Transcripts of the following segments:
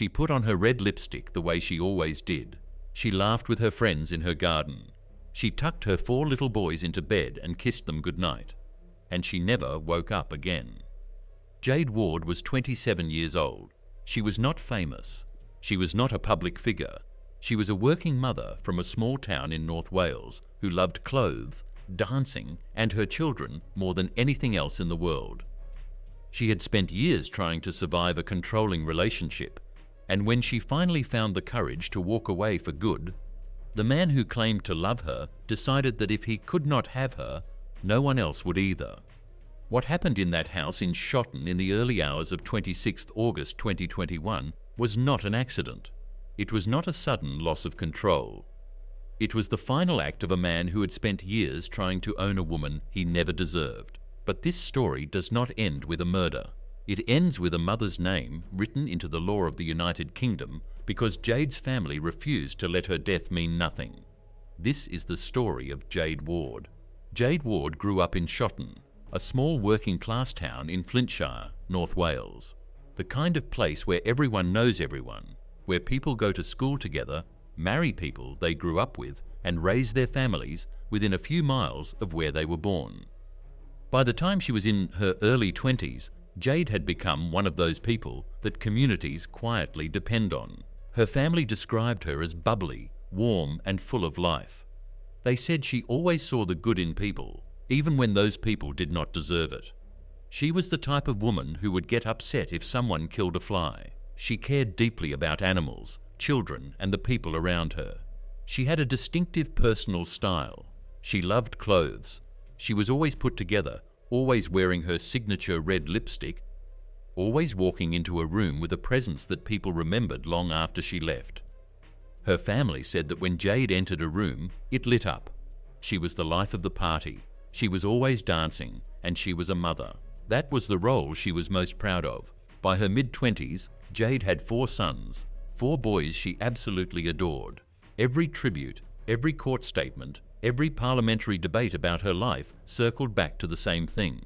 She put on her red lipstick the way she always did. She laughed with her friends in her garden. She tucked her 4 little boys into bed and kissed them goodnight. And she never woke up again. Jade Ward was 27 years old. She was not famous. She was not a public figure. She was a working mother from a small town in North Wales who loved clothes, dancing, and her children more than anything else in the world. She had spent years trying to survive a controlling relationship, and when she finally found the courage to walk away for good, the man who claimed to love her decided that if he could not have her, no one else would either. What happened in that house in Shotton in the early hours of 26th August 2021 was not an accident. It was not a sudden loss of control. It was the final act of a man who had spent years trying to own a woman he never deserved. But this story does not end with a murder. It ends with a mother's name written into the law of the United Kingdom because Jade's family refused to let her death mean nothing. This is the story of Jade Ward. Jade Ward grew up in Shotton, a small working-class town in Flintshire, North Wales. The kind of place where everyone knows everyone, where people go to school together, marry people they grew up with, and raise their families within a few miles of where they were born. By the time she was in her early 20s, Jade had become one of those people that communities quietly depend on. Her family described her as bubbly, warm, and full of life. They said she always saw the good in people, even when those people did not deserve it. She was the type of woman who would get upset if someone killed a fly. She cared deeply about animals, children, and the people around her. She had a distinctive personal style. She loved clothes. She was always put together, always wearing her signature red lipstick, always walking into a room with a presence that people remembered long after she left. Her family said that when Jade entered a room, it lit up. She was the life of the party. She was always dancing, and she was a mother. That was the role she was most proud of. By her mid-20s, Jade had 4 sons, 4 boys she absolutely adored. Every tribute, every court statement, every parliamentary debate about her life circled back to the same thing.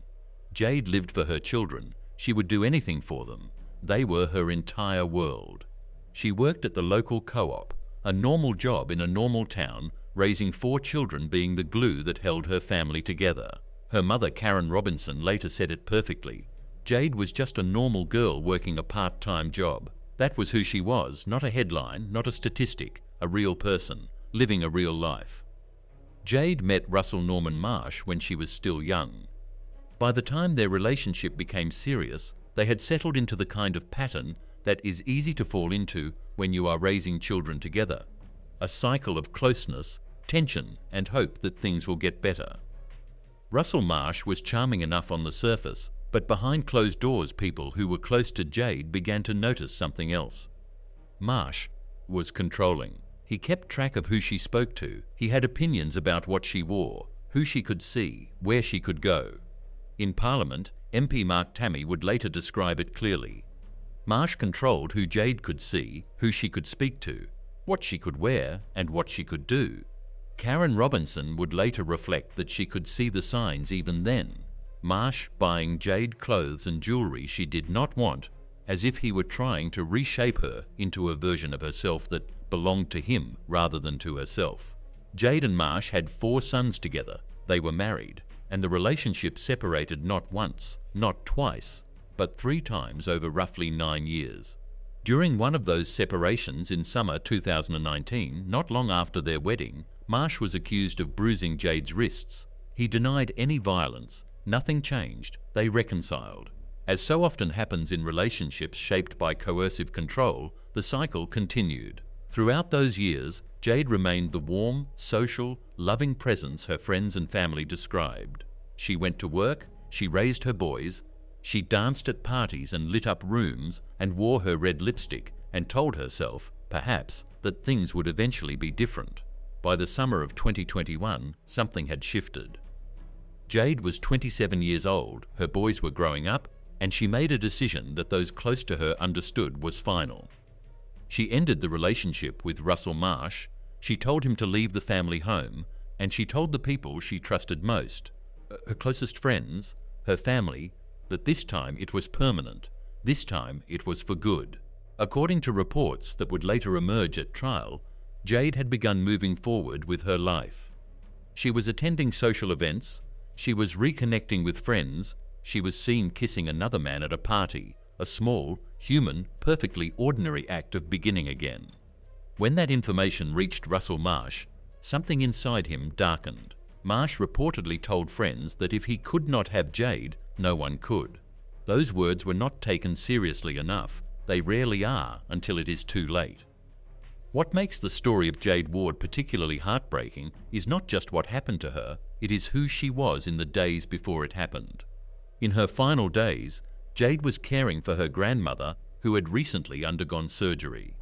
Jade lived for her children. She would do anything for them. They were her entire world. She worked at the local co-op, a normal job in a normal town, raising 4 children being the glue that held her family together. Her mother, Karen Robinson, later said it perfectly. Jade was just a normal girl working a part-time job. That was who she was, not a headline, not a statistic, a real person, living a real life. Jade met Russell Norman Marsh when she was still young. By the time their relationship became serious, they had settled into the kind of pattern that is easy to fall into when you are raising children together. A cycle of closeness, tension, and hope that things will get better. Russell Marsh was charming enough on the surface, but behind closed doors people who were close to Jade began to notice something else. Marsh was controlling. He kept track of who she spoke to. He had opinions about what she wore, who she could see, where she could go. In Parliament, MP Mark Tammy would later describe it clearly. Marsh controlled who Jade could see, who she could speak to, what she could wear, and what she could do. Karen Robinson would later reflect that she could see the signs even then. Marsh buying Jade clothes and jewelry she did not want, as if he were trying to reshape her into a version of herself that belonged to him rather than to herself. Jade and Marsh had 4 sons together. They were married, and the relationship separated not once, not twice, but 3 times over roughly 9 years. During one of those separations in summer 2019, not long after their wedding, Marsh was accused of bruising Jade's wrists. He denied any violence. Nothing changed. They reconciled. As so often happens in relationships shaped by coercive control, the cycle continued. Throughout those years, Jade remained the warm, social, loving presence her friends and family described. She went to work, she raised her boys, she danced at parties and lit up rooms and wore her red lipstick and told herself, perhaps, that things would eventually be different. By the summer of 2021, something had shifted. Jade was 27 years old, her boys were growing up, and she made a decision that those close to her understood was final. She ended the relationship with Russell Marsh, she told him to leave the family home, and she told the people she trusted most, her closest friends, her family, that this time it was permanent, this time it was for good. According to reports that would later emerge at trial, Jade had begun moving forward with her life. She was attending social events, she was reconnecting with friends, she was seen kissing another man at a party, a small, human, perfectly ordinary act of beginning again. When that information reached Russell Marsh, something inside him darkened. Marsh reportedly told friends that if he could not have Jade, no one could. Those words were not taken seriously enough. They rarely are until it is too late. What makes the story of Jade Ward particularly heartbreaking is not just what happened to her, it is who she was in the days before it happened. In her final days, Jade was caring for her grandmother who had recently undergone surgery.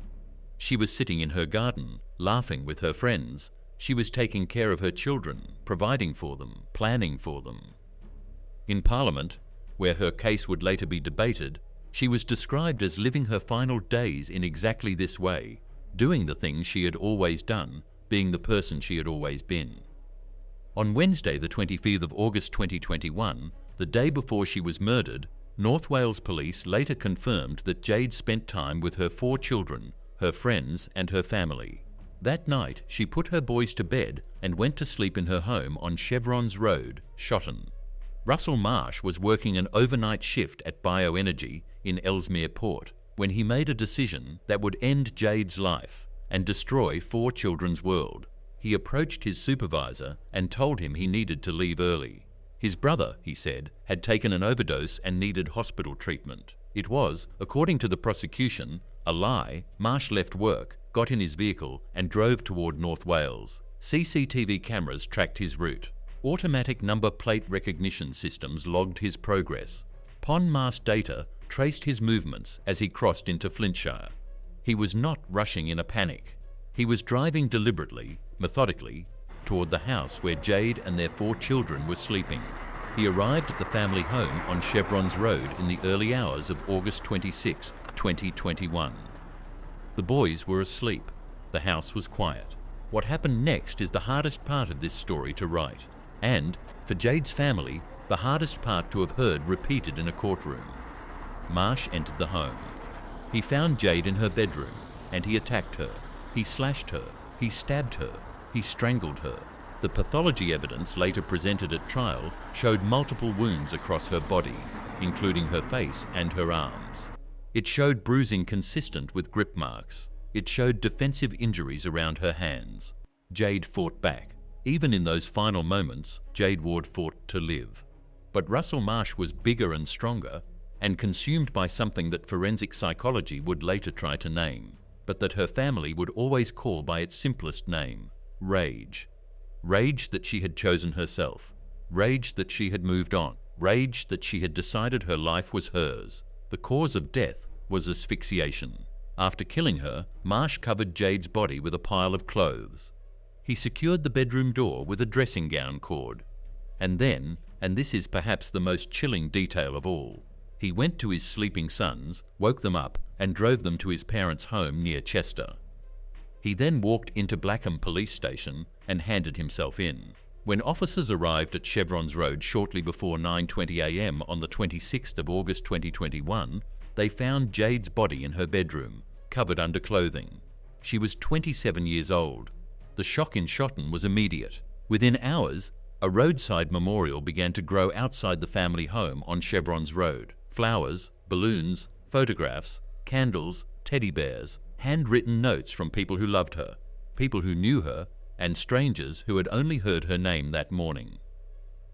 She was sitting in her garden, laughing with her friends. She was taking care of her children, providing for them, planning for them. In Parliament, where her case would later be debated, she was described as living her final days in exactly this way, doing the things she had always done, being the person she had always been. On Wednesday, the 25th of August 2021, the day before she was murdered, North Wales Police later confirmed that Jade spent time with her 4 children, her friends and her family. That night, she put her boys to bed and went to sleep in her home on Chevrons Road, Shotton. Russell Marsh was working an overnight shift at Bioenergy in Ellesmere Port when he made a decision that would end Jade's life and destroy 4 children's world. He approached his supervisor and told him he needed to leave early. His brother, he said, had taken an overdose and needed hospital treatment. It was, according to the prosecution, a lie. Marsh left work, got in his vehicle and drove toward North Wales. CCTV cameras tracked his route. Automatic number plate recognition systems logged his progress. PON-MAS data traced his movements as he crossed into Flintshire. He was not rushing in a panic. He was driving deliberately, methodically, toward the house where Jade and their 4 children were sleeping. He arrived at the family home on Chevrons Road in the early hours of August 26, 2021. The boys were asleep. The house was quiet. What happened next is the hardest part of this story to write, and, for Jade's family, the hardest part to have heard repeated in a courtroom. Marsh entered the home. He found Jade in her bedroom, and he attacked her. He slashed her. He stabbed her. He strangled her. The pathology evidence later presented at trial showed multiple wounds across her body, including her face and her arms. It showed bruising consistent with grip marks. It showed defensive injuries around her hands. Jade fought back. Even in those final moments, Jade Ward fought to live. But Russell Marsh was bigger and stronger, and consumed by something that forensic psychology would later try to name, but that her family would always call by its simplest name: rage. Rage that she had chosen herself. Rage that she had moved on. Rage that she had decided her life was hers. The cause of death was asphyxiation. After killing her, Marsh covered Jade's body with a pile of clothes. He secured the bedroom door with a dressing gown cord. And then, and this is perhaps the most chilling detail of all, he went to his sleeping sons, woke them up, and drove them to his parents' home near Chester. He then walked into Blackham Police Station and handed himself in. When officers arrived at Chevrons Road shortly before 9:20 a.m. on the 26th of August 2021, they found Jade's body in her bedroom, covered under clothing. She was 27 years old. The shock in Shotton was immediate. Within hours, a roadside memorial began to grow outside the family home on Chevrons Road. Flowers, balloons, photographs, candles, teddy bears, handwritten notes from people who loved her, people who knew her, and strangers who had only heard her name that morning.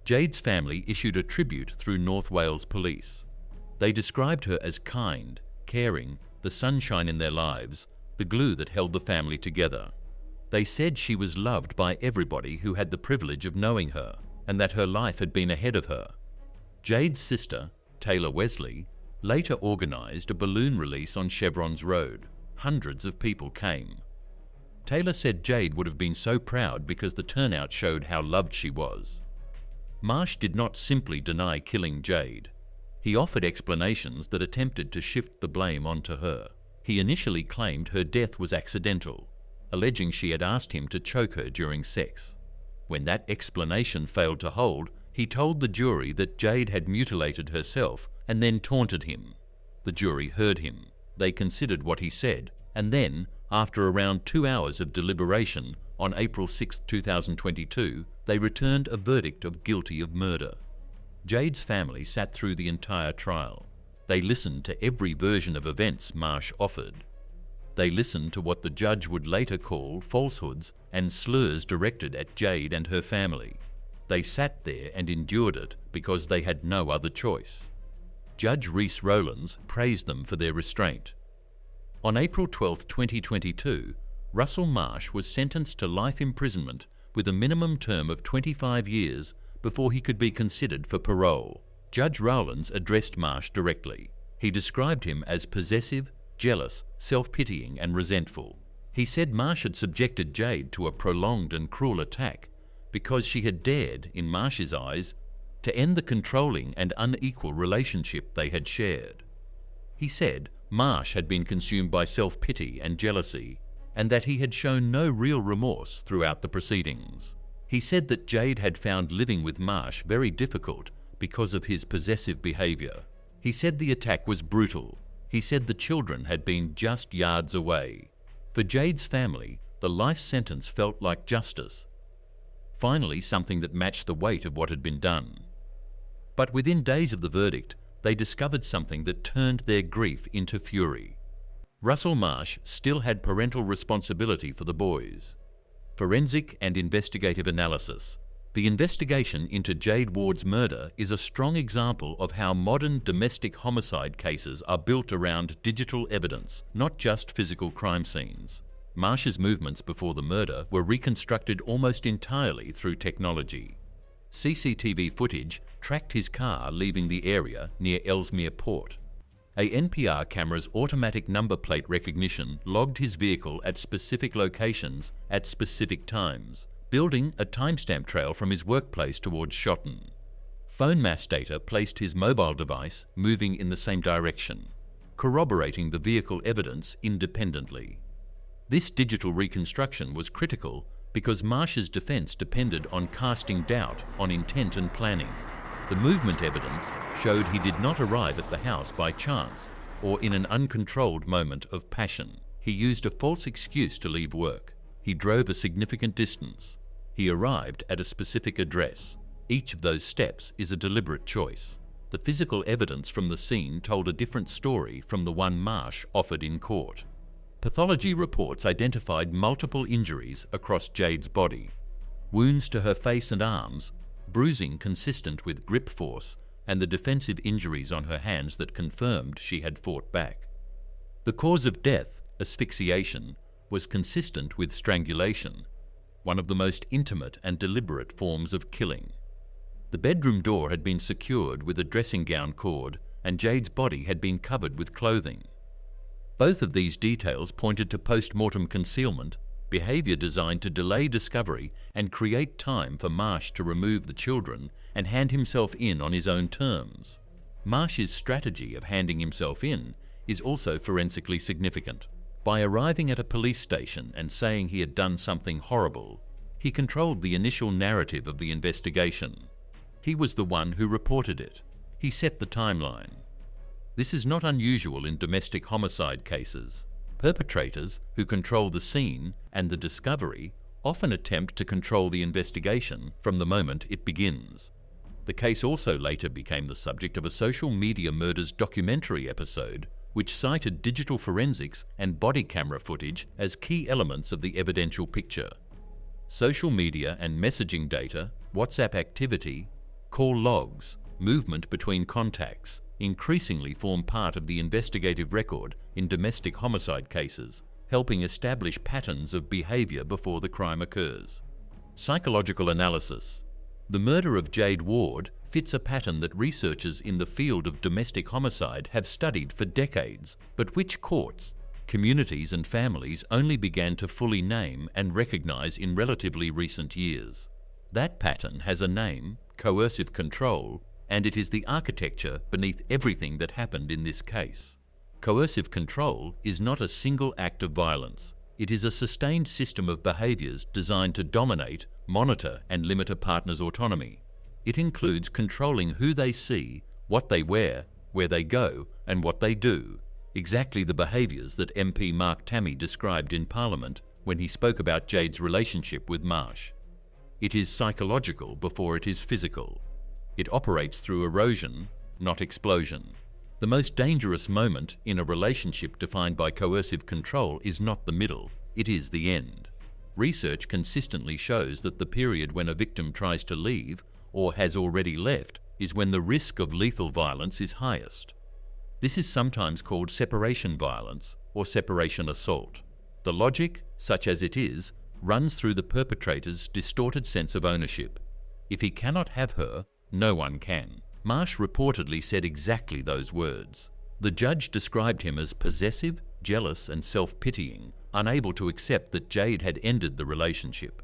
Jade's family issued a tribute through North Wales Police. They described her as kind, caring, the sunshine in their lives, the glue that held the family together. They said she was loved by everybody who had the privilege of knowing her, and that her life had been ahead of her. Jade's sister, Taylor Wesley, later organised a balloon release on Chevrons Road. Hundreds of people came. Taylor said Jade would have been so proud because the turnout showed how loved she was. Marsh did not simply deny killing Jade. He offered explanations that attempted to shift the blame onto her. He initially claimed her death was accidental, alleging she had asked him to choke her during sex. When that explanation failed to hold, he told the jury that Jade had mutilated herself and then taunted him. The jury heard him. they considered what he said, and then, after around 2 hours of deliberation, on April 6, 2022, they returned a verdict of guilty of murder. Jade's family sat through the entire trial. They listened to every version of events Marsh offered. They listened to what the judge would later call falsehoods and slurs directed at Jade and her family. They sat there and endured it because they had no other choice. Judge Reese Rowlands praised them for their restraint. On April 12, 2022, Russell Marsh was sentenced to life imprisonment with a minimum term of 25 years before he could be considered for parole. Judge Rowlands addressed Marsh directly. He described him as possessive, jealous, self-pitying and resentful. He said Marsh had subjected Jade to a prolonged and cruel attack because she had dared, in Marsh's eyes, to end the controlling and unequal relationship they had shared. He said Marsh had been consumed by self-pity and jealousy, and that he had shown no real remorse throughout the proceedings. He said that Jade had found living with Marsh very difficult because of his possessive behaviour. He said the attack was brutal. He said the children had been just yards away. For Jade's family, the life sentence felt like justice. Finally, something that matched the weight of what had been done. But within days of the verdict, they discovered something that turned their grief into fury. Russell Marsh still had parental responsibility for the boys. Forensic and investigative analysis. The investigation into Jade Ward's murder is a strong example of how modern domestic homicide cases are built around digital evidence, not just physical crime scenes. Marsh's movements before the murder were reconstructed almost entirely through technology. CCTV footage tracked his car leaving the area near Ellesmere Port. A NPR camera's automatic number plate recognition logged his vehicle at specific locations at specific times, building a timestamp trail from his workplace towards Shotton. Phone mass data placed his mobile device moving in the same direction, corroborating the vehicle evidence independently. This digital reconstruction was critical because Marsh's defence depended on casting doubt on intent and planning. The movement evidence showed he did not arrive at the house by chance or in an uncontrolled moment of passion. He used a false excuse to leave work. He drove a significant distance. He arrived at a specific address. Each of those steps is a deliberate choice. The physical evidence from the scene told a different story from the one Marsh offered in court. Pathology reports identified multiple injuries across Jade's body. Wounds to her face and arms, bruising consistent with grip force, and the defensive injuries on her hands that confirmed she had fought back. The cause of death, asphyxiation, was consistent with strangulation, one of the most intimate and deliberate forms of killing. The bedroom door had been secured with a dressing gown cord, and Jade's body had been covered with clothing. Both of these details pointed to post-mortem concealment, behaviour designed to delay discovery and create time for Marsh to remove the children and hand himself in on his own terms. Marsh's strategy of handing himself in is also forensically significant. By arriving at a police station and saying he had done something horrible, he controlled the initial narrative of the investigation. He was the one who reported it. He set the timeline. This is not unusual in domestic homicide cases. Perpetrators who control the scene and the discovery often attempt to control the investigation from the moment it begins. The case also later became the subject of a social media murders documentary episode which cited digital forensics and body camera footage as key elements of the evidential picture. Social media and messaging data, WhatsApp activity, call logs, movement between contacts, increasingly form part of the investigative record in domestic homicide cases, helping establish patterns of behaviour before the crime occurs. Psychological analysis. The murder of Jade Ward fits a pattern that researchers in the field of domestic homicide have studied for decades, but which courts, communities and families only began to fully name and recognise in relatively recent years. That pattern has a name, coercive control, and it is the architecture beneath everything that happened in this case. Coercive control is not a single act of violence. It is a sustained system of behaviours designed to dominate, monitor and limit a partner's autonomy. It includes controlling who they see, what they wear, where they go and what they do. exactly the behaviours that MP Mark Tammy described in Parliament when he spoke about Jade's relationship with Marsh. It is psychological before it is physical. It operates through erosion, not explosion. The most dangerous moment in a relationship defined by coercive control is not the middle, it is the end. Research consistently shows that the period when a victim tries to leave or has already left is when the risk of lethal violence is highest. This is sometimes called separation violence or separation assault. The logic, such as it is, runs through the perpetrator's distorted sense of ownership. If he cannot have her, no one can. Marsh reportedly said exactly those words. The judge described him as possessive, jealous and self-pitying, unable to accept that Jade had ended the relationship.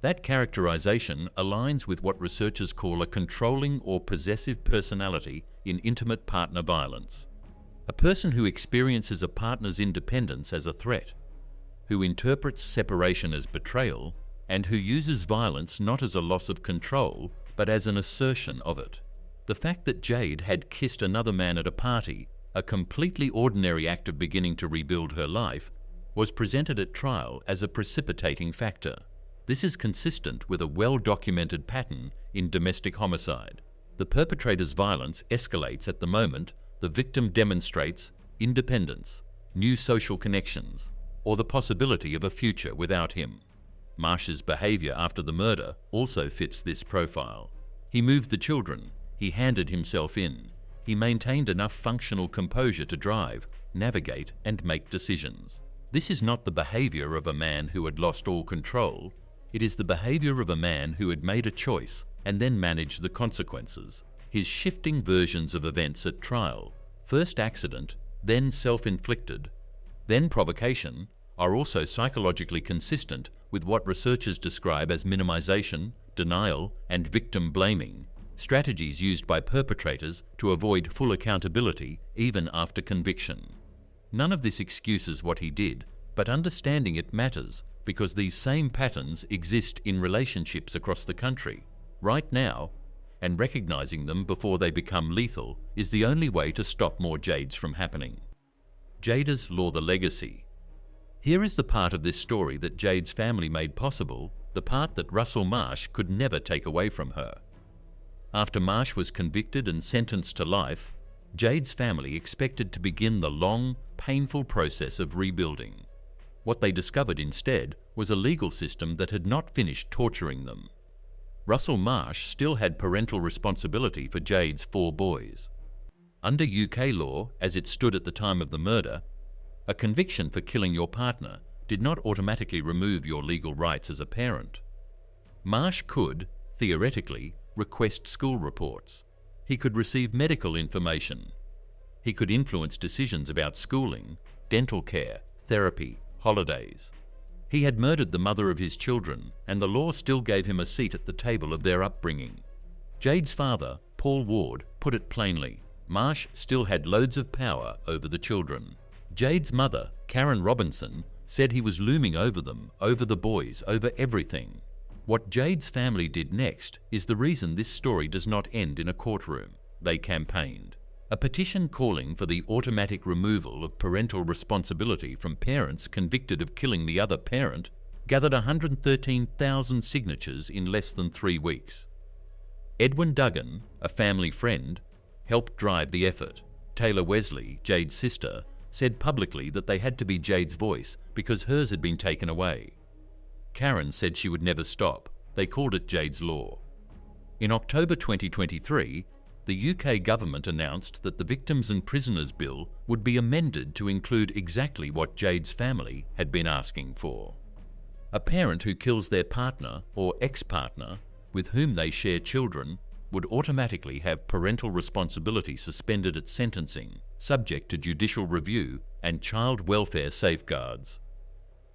That characterization aligns with what researchers call a controlling or possessive personality in intimate partner violence. A person who experiences a partner's independence as a threat, who interprets separation as betrayal, and who uses violence not as a loss of control, but as an assertion of it. The fact that Jade had kissed another man at a party, a completely ordinary act of beginning to rebuild her life, was presented at trial as a precipitating factor. This is consistent with a well-documented pattern in domestic homicide. The perpetrator's violence escalates at the moment the victim demonstrates independence, new social connections, or the possibility of a future without him. Marsh's behaviour after the murder also fits this profile. He moved the children, he handed himself in, he maintained enough functional composure to drive, navigate and make decisions. This is not the behaviour of a man who had lost all control, it is the behaviour of a man who had made a choice and then managed the consequences. His shifting versions of events at trial, first accident, then self-inflicted, then provocation, are also psychologically consistent with what researchers describe as minimization, denial, and victim blaming, strategies used by perpetrators to avoid full accountability even after conviction. None of this excuses what he did, but understanding it matters because these same patterns exist in relationships across the country, right now, and recognizing them before they become lethal is the only way to stop more Jades from happening. Jada's Law: The Legacy. Here is the part of this story that Jade's family made possible, the part that Russell Marsh could never take away from her. After Marsh was convicted and sentenced to life, Jade's family expected to begin the long, painful process of rebuilding. What they discovered instead was a legal system that had not finished torturing them. Russell Marsh still had parental responsibility for Jade's 4 boys. Under UK law, as it stood at the time of the murder, a conviction for killing your partner did not automatically remove your legal rights as a parent. Marsh could, theoretically, request school reports. He could receive medical information. He could influence decisions about schooling, dental care, therapy, holidays. He had murdered the mother of his children, and the law still gave him a seat at the table of their upbringing. Jade's father, Paul Ward, put it plainly: Marsh still had loads of power over the children. Jade's mother, Karen Robinson, said he was looming over them, over the boys, over everything. What Jade's family did next is the reason this story does not end in a courtroom. They campaigned. A petition calling for the automatic removal of parental responsibility from parents convicted of killing the other parent gathered 113,000 signatures in less than 3 weeks. Edwin Duggan, a family friend, helped drive the effort. Taylor Wesley, Jade's sister, said publicly that they had to be Jade's voice because hers had been taken away. Karen said she would never stop. They called it Jade's Law. In October 2023, the UK government announced that the Victims and Prisoners Bill would be amended to include exactly what Jade's family had been asking for. A parent who kills their partner or ex-partner with whom they share children would automatically have parental responsibility suspended at sentencing, subject to judicial review and child welfare safeguards.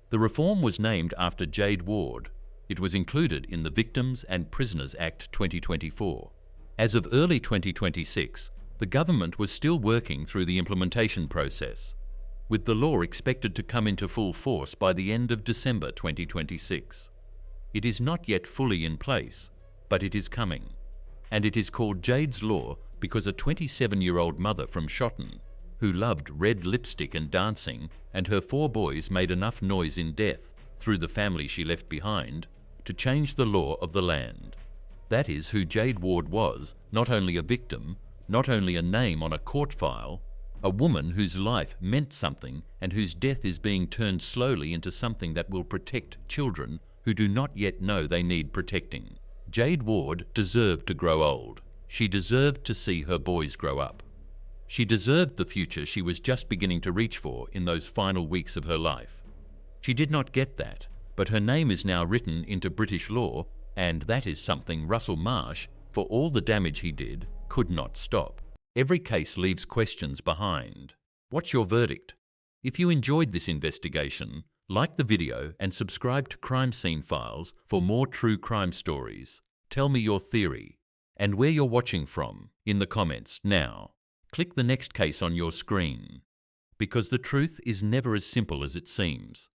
The reform was named after Jade Ward. It was included in the Victims and Prisoners Act 2024. As of early 2026, the government was still working through the implementation process, with the law expected to come into full force by the end of December 2026. It is not yet fully in place, but it is coming. And it is called Jade's Law because a 27-year-old mother from Shotton, who loved red lipstick and dancing, and her 4 boys made enough noise in death, through the family she left behind, to change the law of the land. That is who Jade Ward was, not only a victim, not only a name on a court file, a woman whose life meant something and whose death is being turned slowly into something that will protect children who do not yet know they need protecting. Jade Ward deserved to grow old. She deserved to see her boys grow up. She deserved the future she was just beginning to reach for in those final weeks of her life. She did not get that, but her name is now written into British law, and that is something Russell Marsh, for all the damage he did, could not stop. Every case leaves questions behind. What's your verdict? If you enjoyed this investigation, like the video and subscribe to Crime Scene Files for more true crime stories. Tell me your theory and where you're watching from in the comments now. Click the next case on your screen, because the truth is never as simple as it seems.